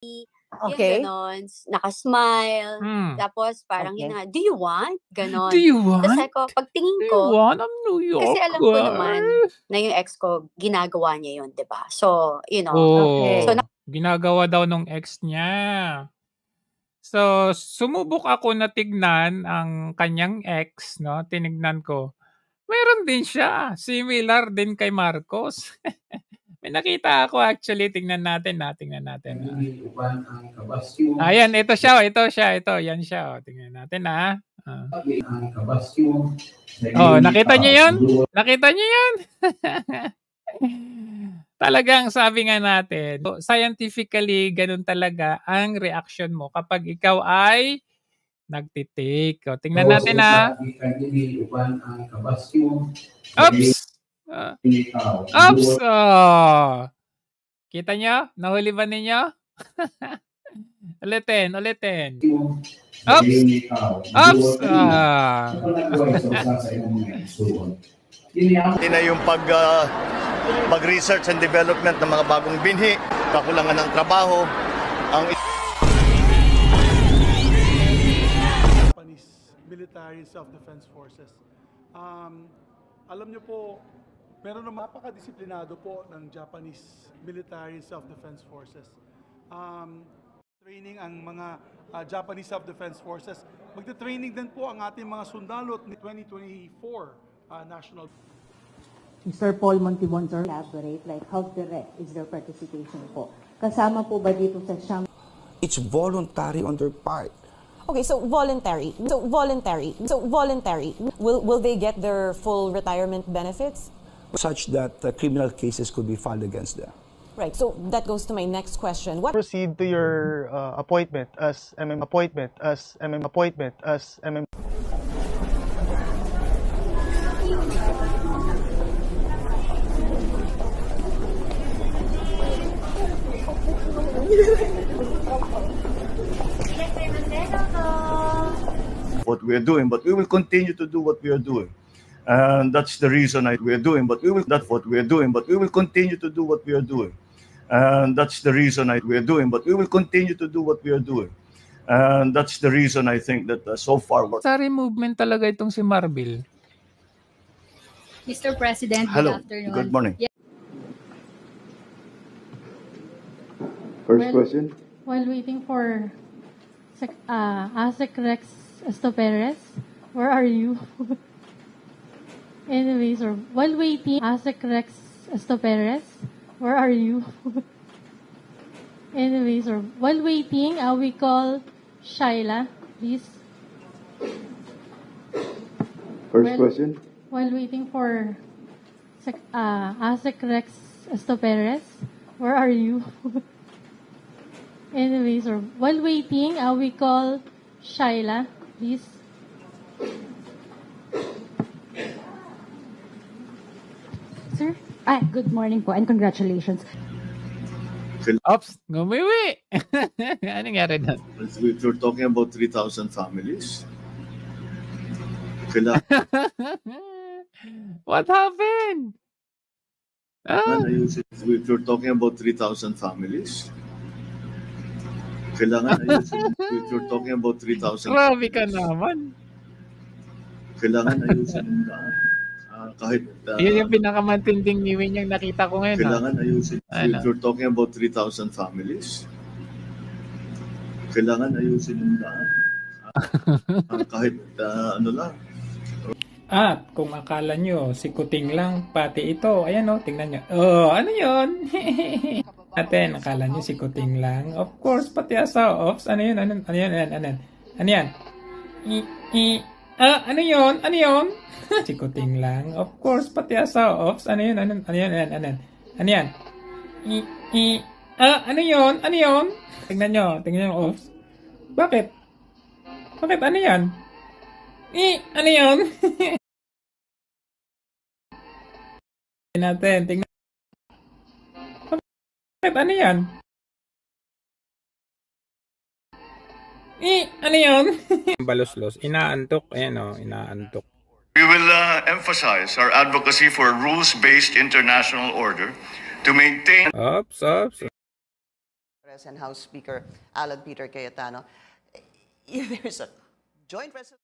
yung Okay. ganon, nakasmile, tapos parang Okay. do you want? Ganon. Do you Tapos want? sabi ko, pagtingin Do you ko, want? I'm New Yorker. kasi alam ko naman na yung ex ko, ginagawa niya yun, diba? So, you know. Oh, So, ginagawa daw nung ex niya. So, sumubok ako na tignan ang kanyang ex, no? Tinignan ko. Meron din siya. Similar din kay Marcos. May nakita ako actually. Tingnan natin. Ayan, ito siya. Ito. Yan siya. Oh. Tingnan natin ha. Oh, nakita niyo yun? Talagang sabi nga natin, scientifically, ganun talaga ang reaction mo kapag ikaw ay nagtitake. O, tingnan natin ha. Oops! Oops! Oh. Kita nyo? Nahuli ba ninyo? ulitin. Oops! Oops! Hindi na yung pag-research and development ng mga bagong binhi, kakulangan ng trabaho, ang Japanese military self-defense forces. Alam niyo po, meron na napakadisiplinado po ng Japanese military self-defense forces. Training ang mga Japanese self-defense forces. Magte-training din po ang ating mga sundalo ni 2024 national. Mr. Paul Montibon, sir, elaborate, like how direct is their participation po? Kasama po ba dito sa siyam? It's voluntary on their part. Okay, so voluntary. Will they get their full retirement benefits? Such that criminal cases could be filed against them. Right, so that goes to my next question. What proceed to your appointment as MM. what we are doing, but we will continue to do what we are doing. And that's the reason we are doing, but that's what we are doing, but we will continue to do what we are doing. And that's the reason we are doing, but we will continue to do what we are doing. And that's the reason I think that so far. Sari movement talaga itong si Marbil. Mr. President, hello. Good afternoon. Good morning. Yeah. First question. While waiting for ASEC Rex Estoperes, where are you? Anyways, or while waiting, ASEC Rex Estoperes, where are you? Anyways, or while waiting, we call Shaila, please. First question. While waiting for ASEC Rex Estoperes, where are you? Anyways, or while waiting, we call Shaila, please. Sir, good morning po and congratulations. Oops, gumiwi. Ano nangyari na? We're talking about 3,000 families. What happened? We're talking about 3,000 families. Kailangan ayusin. We're talking about 3,000. Grabe ka naman. Kailangan ayusin yung daan. Kahit yun yung pinakamatinding niwin yung nakita ko ngayon. Kailangan ayusin. We're talking about 3,000 families. Kailangan ayusin yung daan. Kahit ano lang. At kung akala nyo, si Kuting lang, pati ito. Ayan o, tingnan nyo. Oh, ano yun? Aten, akala nyo si Kuting lang. Of course, pati asawa. Ops, ano yun? Ano yan? Ano yan? Ano yun? Ano yun? Si Kuting lang. Of course, pati asawa. Ops, ano yun? Ano yan? Ano yan? Ano yun? Ano yun? Tingnan nyo, Ops. Bakit? Ano yan? Ano yun? Tingnan. Bakit? Ano yan? Ano yun? Balos-los. Inaantok. Ayan o, inaantok. We will emphasize our advocacy for rules-based international order to maintain. Ops. and House Speaker Alan Peter Cayetano. There's a joint resolution.